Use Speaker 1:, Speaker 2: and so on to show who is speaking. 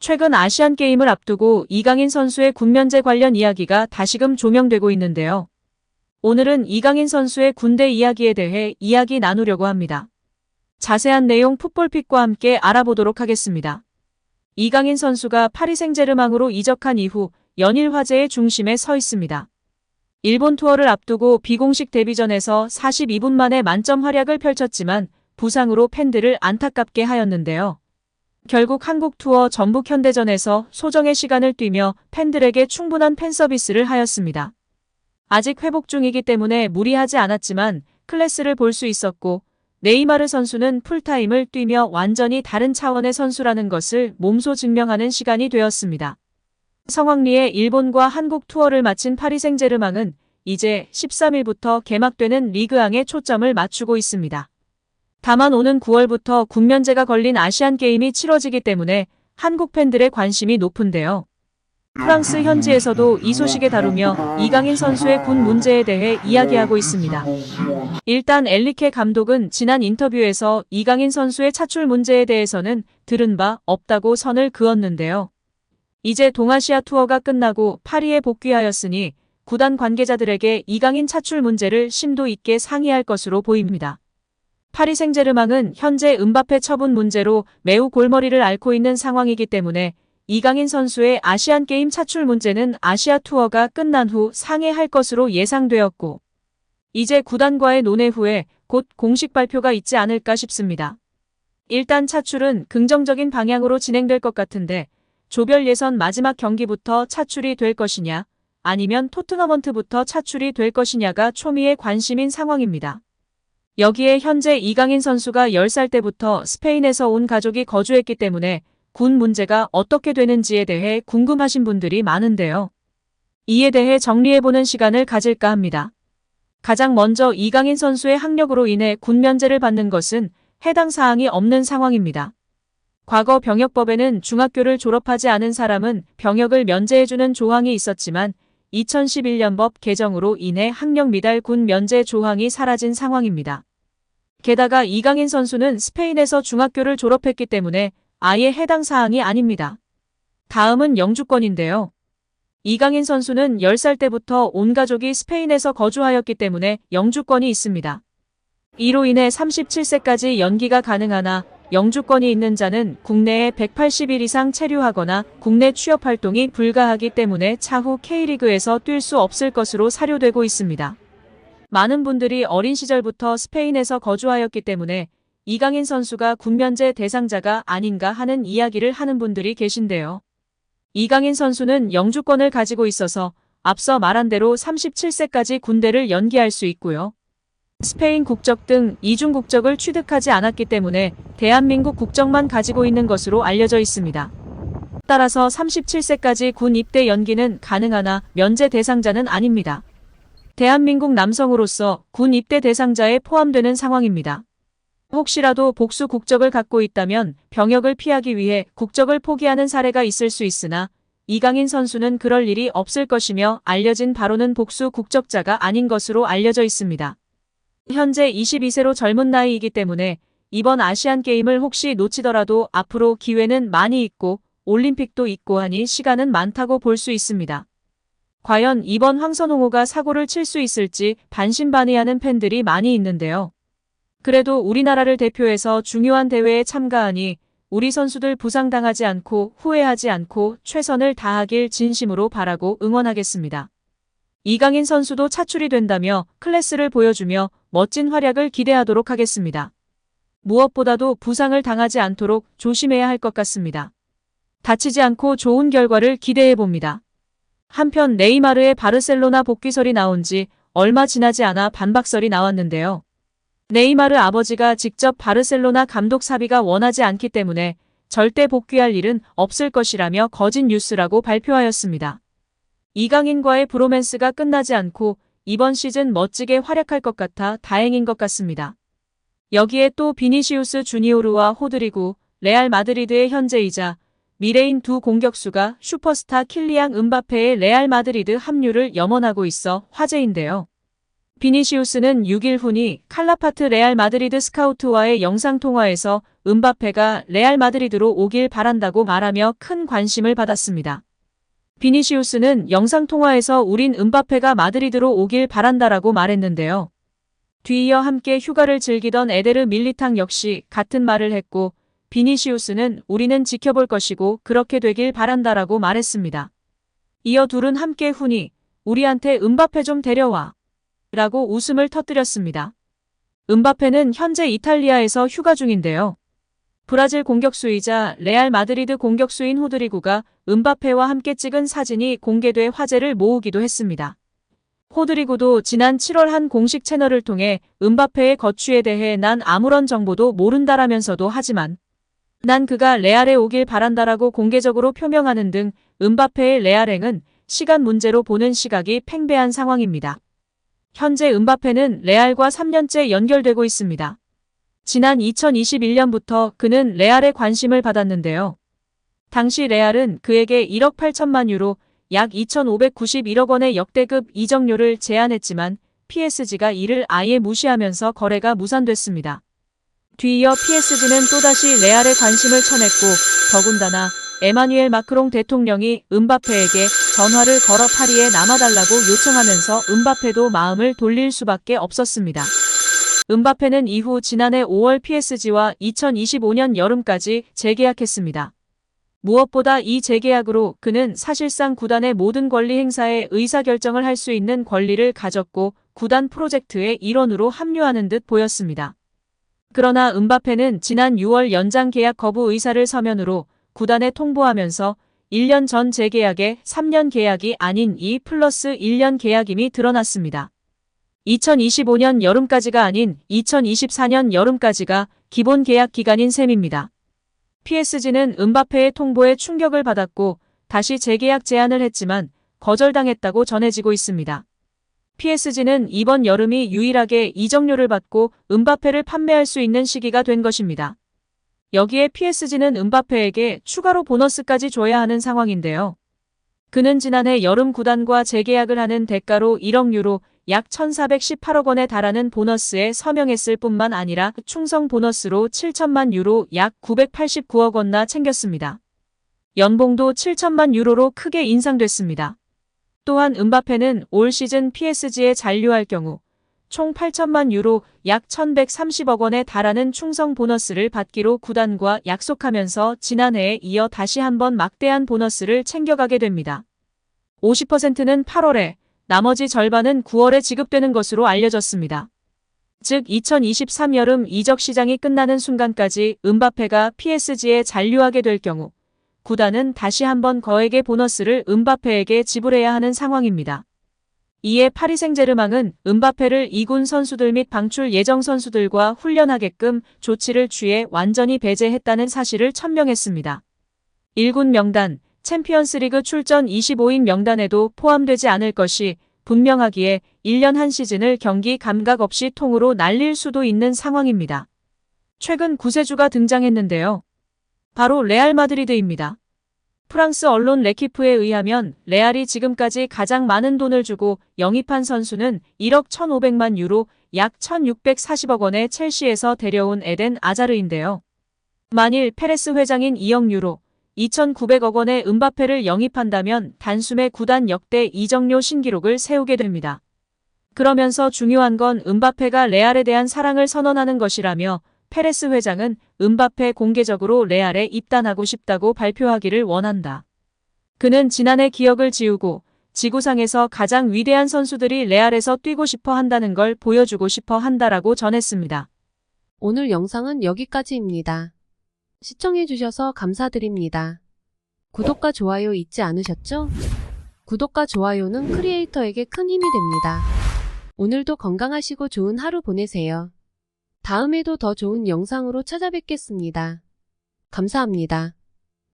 Speaker 1: 최근 아시안게임을 앞두고 이강인 선수의 군면제 관련 이야기가 다시금 조명되고 있는데요. 오늘은 이강인 선수의 군대 이야기에 대해 이야기 나누려고 합니다. 자세한 내용 풋볼픽과 함께 알아보도록 하겠습니다. 이강인 선수가 파리 생제르맹으로 이적한 이후 연일 화제의 중심에 서 있습니다. 일본 투어를 앞두고 비공식 데뷔전에서 42분 만에 만점 활약을 펼쳤지만 부상으로 팬들을 안타깝게 하였는데요. 결국 한국 투어 전북 현대전에서 소정의 시간을 뛰며 팬들에게 충분한 팬 서비스를 하였습니다. 아직 회복 중이기 때문에 무리하지 않았지만 클래스를 볼 수 있었고 네이마르 선수는 풀타임을 뛰며 완전히 다른 차원의 선수라는 것을 몸소 증명하는 시간이 되었습니다. 성황리에 일본과 한국 투어를 마친 파리 생제르맹은 이제 13일부터 개막되는 리그앙에 초점을 맞추고 있습니다. 다만 오는 9월부터 군면제가 걸린 아시안게임이 치러지기 때문에 한국 팬들의 관심이 높은데요. 프랑스 현지에서도 이 소식에 다루며 이강인 선수의 군 문제에 대해 이야기하고 있습니다. 일단 엔리케 감독은 지난 인터뷰에서 이강인 선수의 차출 문제에 대해서는 들은 바 없다고 선을 그었는데요. 이제 동아시아 투어가 끝나고 파리에 복귀하였으니 구단 관계자들에게 이강인 차출 문제를 심도 있게 상의할 것으로 보입니다. 파리 생제르맹은 현재 음바페 처분 문제로 매우 골머리를 앓고 있는 상황이기 때문에 이강인 선수의 아시안게임 차출 문제는 아시아 투어가 끝난 후 상의할 것으로 예상되었고 이제 구단과의 논의 후에 곧 공식 발표가 있지 않을까 싶습니다. 일단 차출은 긍정적인 방향으로 진행될 것 같은데 조별 예선 마지막 경기부터 차출이 될 것이냐 아니면 토트너먼트부터 차출이 될 것이냐가 초미의 관심인 상황입니다. 여기에 현재 이강인 선수가 10살 때부터 스페인에서 온 가족이 거주했기 때문에 군 문제가 어떻게 되는지에 대해 궁금하신 분들이 많은데요. 이에 대해 정리해보는 시간을 가질까 합니다. 가장 먼저 이강인 선수의 학력으로 인해 군 면제를 받는 것은 해당 사항이 없는 상황입니다. 과거 병역법에는 중학교를 졸업하지 않은 사람은 병역을 면제해주는 조항이 있었지만 2011년 법 개정으로 인해 학력 미달 군 면제 조항이 사라진 상황입니다. 게다가 이강인 선수는 스페인에서 중학교를 졸업했기 때문에 아예 해당 사항이 아닙니다. 다음은 영주권인데요. 이강인 선수는 10살 때부터 온 가족이 스페인에서 거주하였기 때문에 영주권이 있습니다. 이로 인해 37세까지 연기가 가능하나 영주권이 있는 자는 국내에 180일 이상 체류하거나 국내 취업 활동이 불가하기 때문에 차후 K리그에서 뛸 수 없을 것으로 사료되고 있습니다. 많은 분들이 어린 시절부터 스페인에서 거주하였기 때문에 이강인 선수가 군면제 대상자가 아닌가 하는 이야기를 하는 분들이 계신데요. 이강인 선수는 영주권을 가지고 있어서 앞서 말한 대로 37세까지 군대를 연기할 수 있고요. 스페인 국적 등 이중 국적을 취득하지 않았기 때문에 대한민국 국적만 가지고 있는 것으로 알려져 있습니다. 따라서 37세까지 군 입대 연기는 가능하나 면제 대상자는 아닙니다. 대한민국 남성으로서 군 입대 대상자에 포함되는 상황입니다. 혹시라도 복수 국적을 갖고 있다면 병역을 피하기 위해 국적을 포기하는 사례가 있을 수 있으나 이강인 선수는 그럴 일이 없을 것이며 알려진 바로는 복수 국적자가 아닌 것으로 알려져 있습니다. 현재 22세로 젊은 나이이기 때문에 이번 아시안게임을 혹시 놓치더라도 앞으로 기회는 많이 있고 올림픽도 있고 하니 시간은 많다고 볼 수 있습니다. 과연 이번 황선홍호가 사고를 칠 수 있을지 반신반의하는 팬들이 많이 있는데요. 그래도 우리나라를 대표해서 중요한 대회에 참가하니 우리 선수들 부상당하지 않고 후회하지 않고 최선을 다하길 진심으로 바라고 응원하겠습니다. 이강인 선수도 차출이 된다며 클래스를 보여주며 멋진 활약을 기대하도록 하겠습니다. 무엇보다도 부상을 당하지 않도록 조심해야 할 것 같습니다. 다치지 않고 좋은 결과를 기대해봅니다. 한편 네이마르의 바르셀로나 복귀설이 나온 지 얼마 지나지 않아 반박설이 나왔는데요. 네이마르 아버지가 직접 바르셀로나 감독 사비가 원하지 않기 때문에 절대 복귀할 일은 없을 것이라며 거짓 뉴스라고 발표하였습니다. 이강인과의 브로맨스가 끝나지 않고 이번 시즌 멋지게 활약할 것 같아 다행인 것 같습니다. 여기에 또 비니시우스 주니오르와 호드리구, 레알 마드리드의 현재이자 미래인 두 공격수가 슈퍼스타 킬리앙 음바페의 레알 마드리드 합류를 염원하고 있어 화제인데요. 비니시우스는 6일 후니 칼라파트 레알 마드리드 스카우트와의 영상통화에서 음바페가 레알 마드리드로 오길 바란다고 말하며 큰 관심을 받았습니다. 비니시우스는 영상통화에서 우린 음바페가 마드리드로 오길 바란다라고 말했는데요. 뒤이어 함께 휴가를 즐기던 에데르 밀리탕 역시 같은 말을 했고 비니시우스는 우리는 지켜볼 것이고 그렇게 되길 바란다라고 말했습니다. 이어 둘은 함께 후니 우리한테 음바페 좀 데려와 라고 웃음을 터뜨렸습니다. 음바페는 현재 이탈리아에서 휴가 중인데요. 브라질 공격수이자 레알 마드리드 공격수인 호드리구가 음바페와 함께 찍은 사진이 공개돼 화제를 모으기도 했습니다. 호드리구도 지난 7월 한 공식 채널을 통해 음바페의 거취에 대해 난 아무런 정보도 모른다라면서도 하지만 난 그가 레알에 오길 바란다라고 공개적으로 표명하는 등 음바페의 레알행은 시간 문제로 보는 시각이 팽배한 상황입니다. 현재 음바페는 레알과 3년째 연결되고 있습니다. 지난 2021년부터 그는 레알에 관심을 받았는데요. 당시 레알은 그에게 1억 8천만 유로, 약 2,591억 원의 역대급 이적료를 제안했지만 PSG가 이를 아예 무시하면서 거래가 무산됐습니다. 뒤이어 PSG는 또다시 레알에 관심을 쳐냈고 더군다나 에마뉘엘 마크롱 대통령이 음바페에게 전화를 걸어 파리에 남아달라고 요청하면서 음바페도 마음을 돌릴 수밖에 없었습니다. 음바페는 이후 지난해 5월 PSG와 2025년 여름까지 재계약했습니다. 무엇보다 이 재계약으로 그는 사실상 구단의 모든 권리 행사에 의사결정을 할 수 있는 권리를 가졌고 구단 프로젝트의 일원으로 합류하는 듯 보였습니다. 그러나 음바페는 지난 6월 연장 계약 거부 의사를 서면으로 구단에 통보하면서 1년 전 재계약에 3년 계약이 아닌 2+1년 계약임이 드러났습니다. 2025년 여름까지가 아닌 2024년 여름까지가 기본 계약 기간인 셈입니다. PSG는 음바페의 통보에 충격을 받았고 다시 재계약 제안을 했지만 거절당했다고 전해지고 있습니다. PSG는 이번 여름이 유일하게 이적료를 받고 음바페를 판매할 수 있는 시기가 된 것입니다. 여기에 PSG는 음바페에게 추가로 보너스까지 줘야 하는 상황인데요. 그는 지난해 여름 구단과 재계약을 하는 대가로 1억 유로, 약 1,418억 원에 달하는 보너스에 서명했을 뿐만 아니라 충성 보너스로 7천만 유로, 약 989억 원나 챙겼습니다. 연봉도 7천만 유로로 크게 인상됐습니다. 또한 음바페는 올 시즌 PSG에 잔류할 경우 총 8천만 유로, 약 1,130억 원에 달하는 충성 보너스를 받기로 구단과 약속하면서 지난해에 이어 다시 한번 막대한 보너스를 챙겨가게 됩니다. 50%는 8월에, 나머지 절반은 9월에 지급되는 것으로 알려졌습니다. 즉 2023 여름 이적 시장이 끝나는 순간까지 음바페가 PSG에 잔류하게 될 경우 구단은 다시 한번 거액의 보너스를 음바페에게 지불해야 하는 상황입니다. 이에 파리 생제르맹은 음바페를 2군 선수들 및 방출 예정 선수들과 훈련하게끔 조치를 취해 완전히 배제했다는 사실을 천명했습니다. 1군 명단, 챔피언스리그 출전 25인 명단에도 포함되지 않을 것이 분명하기에 1년 한 시즌을 경기 감각 없이 통으로 날릴 수도 있는 상황입니다. 최근 구세주가 등장했는데요. 바로 레알 마드리드입니다. 프랑스 언론 레키프에 의하면 레알이 지금까지 가장 많은 돈을 주고 영입한 선수는 1억 1,500만 유로, 약 1,640억 원의 첼시에서 데려온 에덴 아자르인데요. 만일 페레스 회장인 2억 유로, 2,900억 원의 음바페를 영입한다면 단숨에 구단 역대 이적료 신기록을 세우게 됩니다. 그러면서 중요한 건 음바페가 레알에 대한 사랑을 선언하는 것이라며 페레스 회장은 음바페 공개적으로 레알에 입단하고 싶다고 발표하기를 원한다. 그는 지난해 기억을 지우고 지구상에서 가장 위대한 선수들이 레알에서 뛰고 싶어 한다는 걸 보여주고 싶어 한다라고 전했습니다.
Speaker 2: 오늘 영상은 여기까지입니다. 시청해주셔서 감사드립니다. 구독과 좋아요 잊지 않으셨죠? 구독과 좋아요는 크리에이터에게 큰 힘이 됩니다. 오늘도 건강하시고 좋은 하루 보내세요. 다음에도 더 좋은 영상으로 찾아뵙겠습니다. 감사합니다.